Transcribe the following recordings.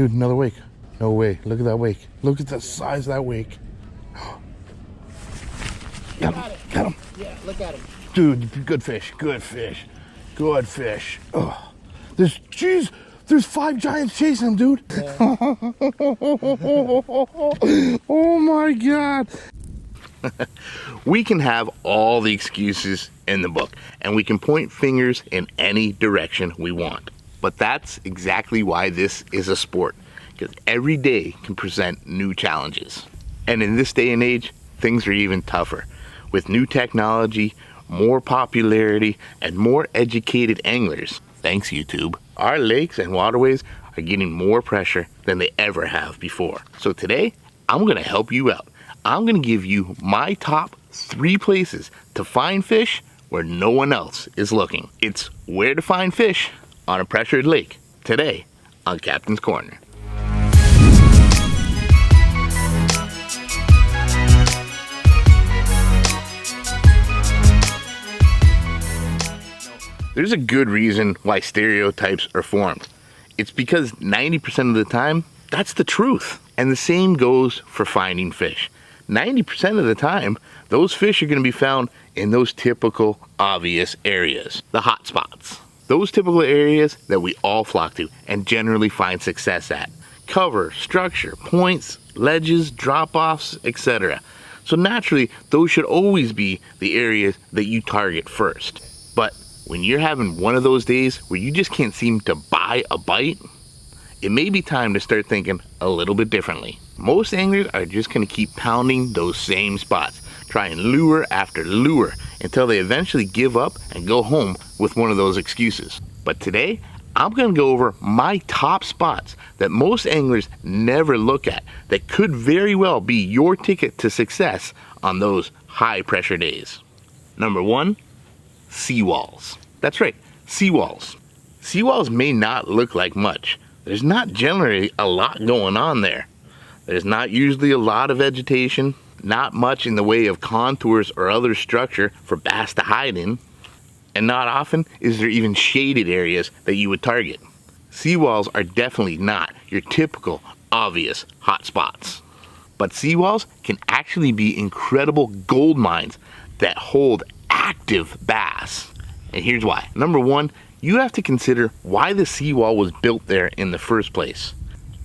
Dude, another wake. No way. Look at that wake. Look at the size of that wake. Got him. Got him. Yeah, look at him. Dude, good fish. Good fish. Good fish. Oh, there's 5 giants chasing him, dude. Yeah. Oh my God. We can have all the excuses in the book, and we can point fingers in any direction we want. But that's exactly why this is a sport, because every day can present new challenges. And in this day and age, things are even tougher. With new technology, more popularity, and more educated anglers, thanks YouTube, our lakes and waterways are getting more pressure than they ever have before. So today, I'm gonna help you out. I'm gonna give you my top 3 places to find fish where no one else is looking. It's where to find fish on a pressured lake, today on Captain's Corner. There's a good reason why stereotypes are formed. It's because 90% of the time, that's the truth. And the same goes for finding fish. 90% of the time, those fish are going to be found in those typical, obvious areas, the hot spots. Those typical areas that we all flock to and generally find success at. Cover, structure, points, ledges, drop-offs, etc. So naturally, those should always be the areas that you target first. But when you're having one of those days where you just can't seem to buy a bite, it may be time to start thinking a little bit differently. Most anglers are just going to keep pounding those same spots, trying lure after lure until they eventually give up and go home with one of those excuses. But today, I'm going to go over my top spots that most anglers never look at that could very well be your ticket to success on those high pressure days. Number 1, seawalls. That's right, seawalls. Seawalls may not look like much. There's not generally a lot going on there. There's not usually a lot of vegetation, not much in the way of contours or other structure for bass to hide in, and not often is there even shaded areas that you would target. Seawalls are definitely not your typical, obvious hot spots. But seawalls can actually be incredible gold mines that hold active bass. And here's why. Number 1, you have to consider why the seawall was built there in the first place.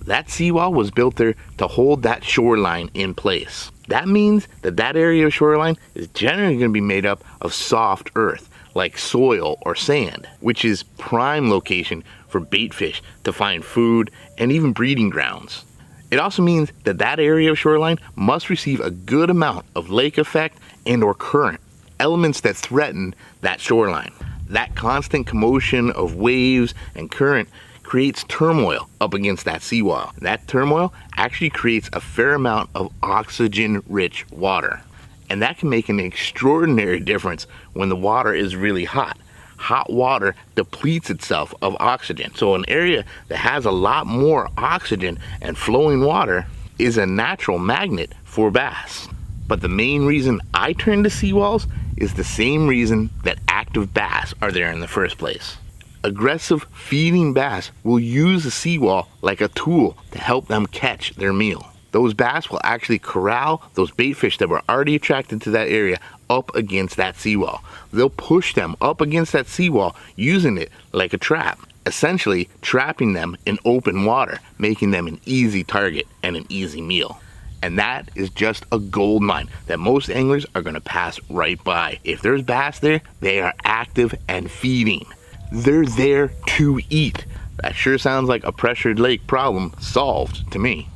That seawall was built there to hold that shoreline in place. That means that that area of shoreline is generally going to be made up of soft earth, like soil or sand, which is prime location for bait fish to find food and even breeding grounds. It also means that that area of shoreline must receive a good amount of lake effect and or current, elements that threaten that shoreline. That constant commotion of waves and current creates turmoil up against that seawall. That turmoil actually creates a fair amount of oxygen-rich water. And that can make an extraordinary difference when the water is really hot. Hot water depletes itself of oxygen. So an area that has a lot more oxygen and flowing water is a natural magnet for bass. But the main reason I turn to seawalls is the same reason that active bass are there in the first place. Aggressive feeding bass will use the seawall like a tool to help them catch their meal. Those bass will actually corral those bait fish that were already attracted to that area up against that seawall. They'll push them up against that seawall using it like a trap, essentially trapping them in open water, making them an easy target and an easy meal. And that is just a gold mine that most anglers are going to pass right by. If there's bass there, they are active and feeding. They're there to eat. That sure sounds like a pressured lake problem solved to me.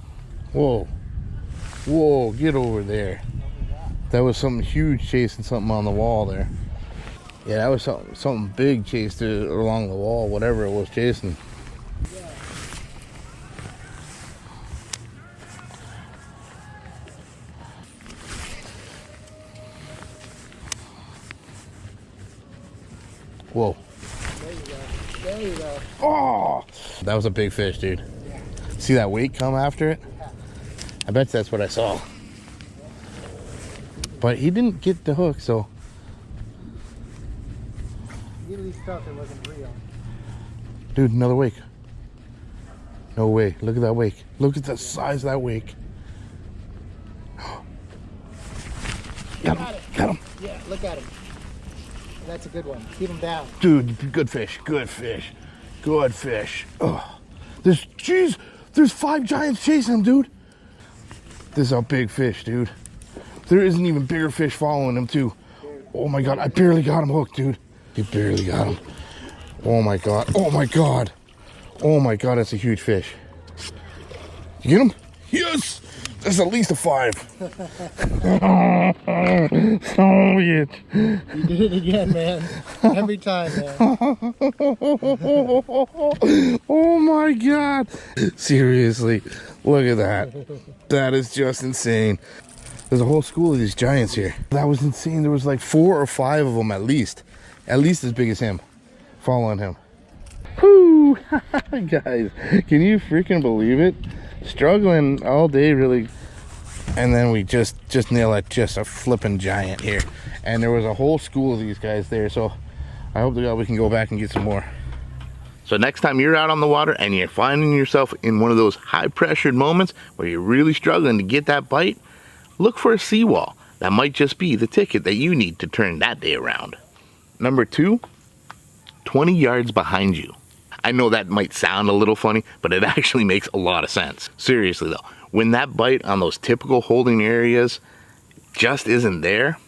Whoa. Whoa, get over there. That was something huge chasing something on the wall there. Yeah, that was something big chased it along the wall, whatever it was chasing. Whoa. There you go. There you go. Oh! That was a big fish, dude. See that weight come after it? I bet that's what I saw. But he didn't get the hook, so. He at least felt it wasn't real. Dude, another wake. No way. Look at that wake. Look at the size of that wake. Got him. Got him. Yeah, look at him. That's a good one. Keep him down. Dude, good fish. Good fish. Good fish. Oh, there's 5 giants chasing him, dude. This is a big fish, dude. There isn't even bigger fish following him, too. Oh my God, I barely got him hooked, dude. You barely got him. Oh my God. Oh my God. Oh my God, that's a huge fish. You get him? Yes! That's at least a 5. So it. You did it again, man. Every time, man. Oh my God. Seriously, look at that. That is just insane. There's a whole school of these giants here. That was insane. There was like 4 or 5 of them at least. At least as big as him. Following him. Whoo! Guys, can you freaking believe it? Struggling all day, really. And then we just nail it. Just a flipping giant here. And there was a whole school of these guys there. So I hope to God we can go back and get some more. So next time you're out on the water and you're finding yourself in one of those high pressured moments where you're really struggling to get that bite, look for a seawall. That might just be the ticket that you need to turn that day around. Number 2, 20 yards behind you. I know that might sound a little funny, but it actually makes a lot of sense. Seriously though, when that bite on those typical holding areas just isn't there,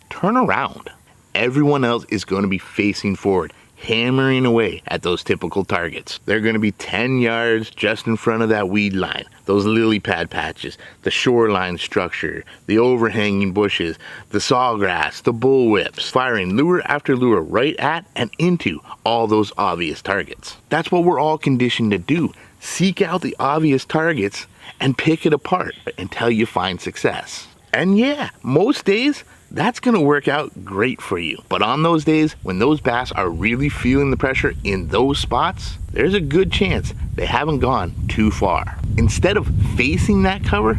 turn around. Everyone else is going to be facing forward, hammering away at those typical targets. They're going to be 10 yards just in front of that weed line, those lily pad patches, the shoreline structure, the overhanging bushes, the sawgrass, the bullwhips, firing lure after lure right at and into all those obvious targets. That's what we're all conditioned to do. Seek out the obvious targets and pick it apart until you find success. And yeah, most days, that's going to work out great for you. But on those days when those bass are really feeling the pressure in those spots, there's a good chance they haven't gone too far. Instead of facing that cover,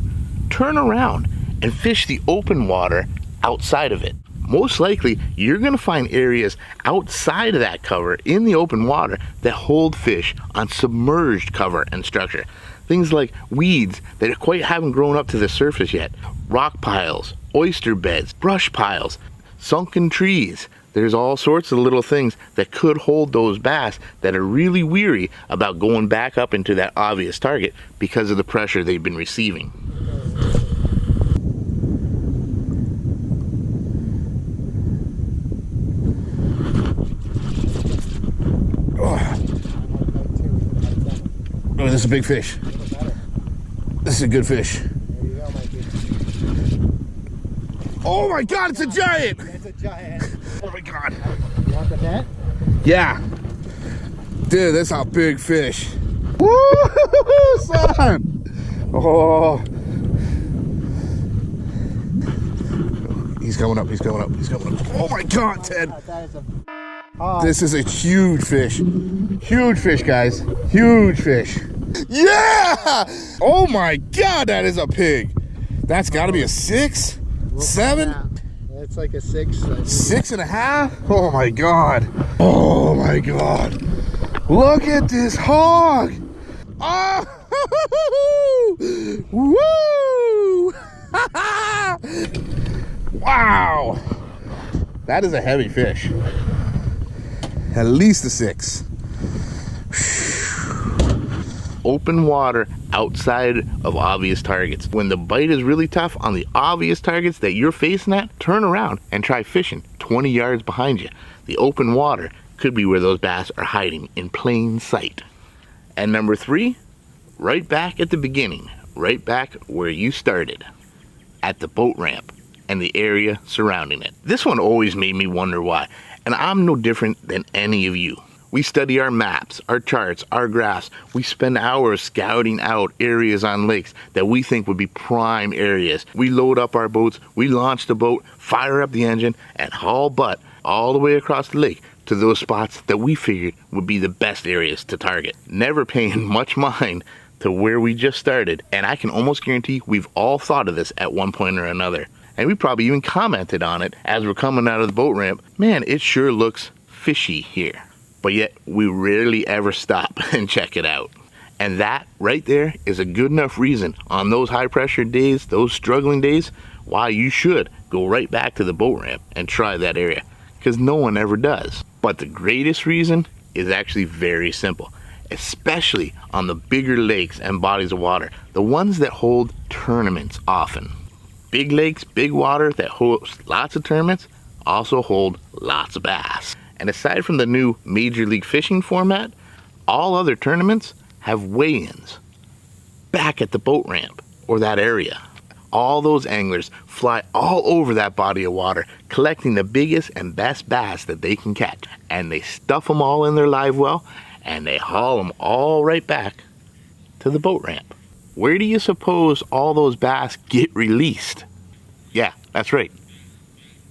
turn around and fish the open water outside of it. Most likely, you're going to find areas outside of that cover in the open water that hold fish on submerged cover and structure. Things like weeds that quite haven't grown up to the surface yet, rock piles, oyster beds, brush piles, sunken trees. There's all sorts of little things that could hold those bass that are really weary about going back up into that obvious target because of the pressure they've been receiving. Oh, this is a big fish. This is a good fish. There you go, Mikey. Oh my God, it's a giant! It's a giant. Oh my God. You want the net? Yeah. Dude, that's a big fish. Woo, son! Oh. He's coming up, he's coming up, he's coming up. Oh my God, Ted. This is a huge fish. Huge fish, guys. Huge fish. Yeah! Oh my God, that is a pig. That's got to be a 6, 7. It's like a 6. 6.5. Oh my God. Oh my God. Look at this hog. Oh! Woo! Wow. That is a heavy fish. At least a 6. Open water outside of obvious targets. When the bite is really tough on the obvious targets that you're facing at, turn around and try fishing 20 yards behind you. The open water could be where those bass are hiding in plain sight. And number 3, right back at the beginning, right back where you started, at the boat ramp and the area surrounding it. This one always made me wonder why, and I'm no different than any of you. We study our maps, our charts, our graphs. We spend hours scouting out areas on lakes that we think would be prime areas. We load up our boats, we launch the boat, fire up the engine, and haul butt all the way across the lake to those spots that we figured would be the best areas to target. Never paying much mind to where we just started, and I can almost guarantee we've all thought of this at one point or another. And we probably even commented on it as we're coming out of the boat ramp. Man, it sure looks fishy here. But yet we rarely ever stop and check it out. And that right there is a good enough reason on those high pressure days, those struggling days, why you should go right back to the boat ramp and try that area, because no one ever does. But the greatest reason is actually very simple, especially on the bigger lakes and bodies of water, the ones that hold tournaments often. Big lakes, big water that host lots of tournaments also hold lots of bass. And aside from the new Major League Fishing format, all other tournaments have weigh-ins back at the boat ramp or that area. All those anglers fly all over that body of water, collecting the biggest and best bass that they can catch. And they stuff them all in their live well, and they haul them all right back to the boat ramp. Where do you suppose all those bass get released? Yeah, that's right,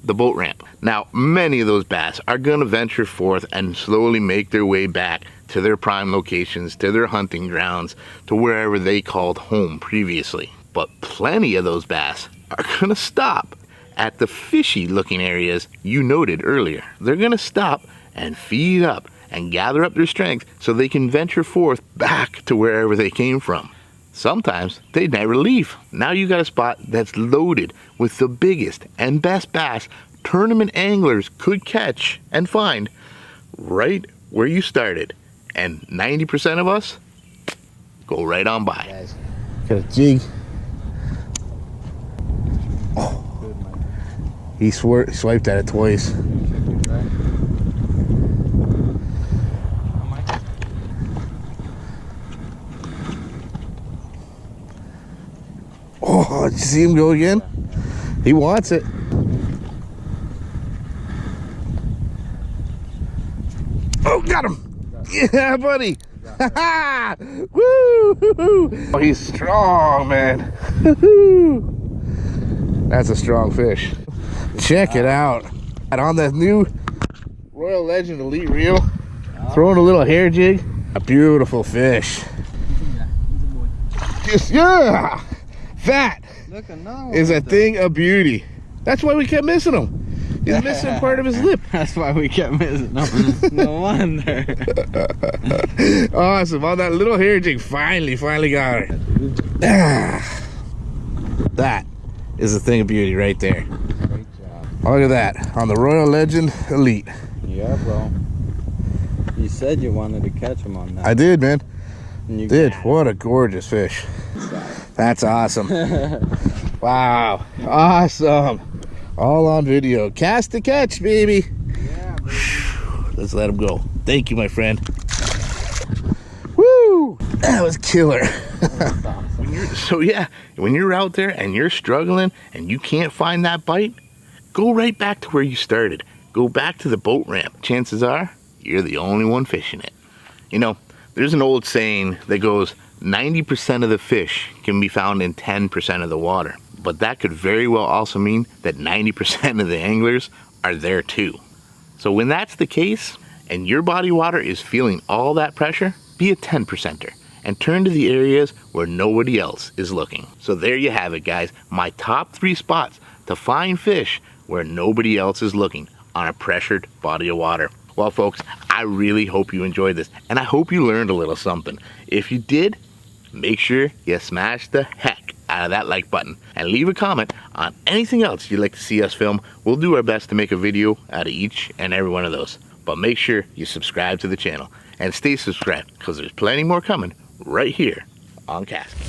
the boat ramp. Now, many of those bass are gonna venture forth and slowly make their way back to their prime locations, to their hunting grounds, to wherever they called home previously. But plenty of those bass are gonna stop at the fishy looking areas you noted earlier. They're gonna stop and feed up and gather up their strength so they can venture forth back to wherever they came from. Sometimes they never leave. Now you got a spot that's loaded with the biggest and best bass tournament anglers could catch and find right where you started. And 90% of us go right on by. Guys, got a jig. Oh, he swiped at it twice. Oh, did you see him go again? He wants it. Oh, got him. Yeah, buddy. Woo! Oh, he's strong, man. That's a strong fish. Check it out. And on that new Royal Legend Elite reel, throwing a little hair jig. A beautiful fish. Just, yeah! Fat. Look, another one Is a thing of beauty. That's why we kept missing him. He's missing part of his lip. That's why we kept missing him. No wonder. Awesome. On that little hair jig, finally got her. That is a thing of beauty right there. Great job. Look at that. On the Royal Legend Elite. Yeah, bro. You said you wanted to catch him on that. I did, man. And you Did. got What a gorgeous fish. That's awesome. Wow. Awesome. All on video. Cast to catch, baby. Yeah, baby. Let's let him go. Thank you, my friend. Woo! That was killer. That's awesome. So yeah, when you're out there and you're struggling and you can't find that bite, go right back to where you started. Go back to the boat ramp. Chances are, you're the only one fishing it. You know, there's an old saying that goes, 90% of the fish can be found in 10% of the water. But that could very well also mean that 90% of the anglers are there too. So when that's the case, and your body water is feeling all that pressure, be a 10%er and turn to the areas where nobody else is looking. So there you have it, guys. My top 3 spots to find fish where nobody else is looking on a pressured body of water. Well, folks, I really hope you enjoyed this, and I hope you learned a little something. If you did, make sure you smash the heck out of that like button and leave a comment on anything else you'd like to see us film. We'll do our best to make a video out of each and every one of those. But make sure you subscribe to the channel and stay subscribed, because there's plenty more coming right here on KastKing.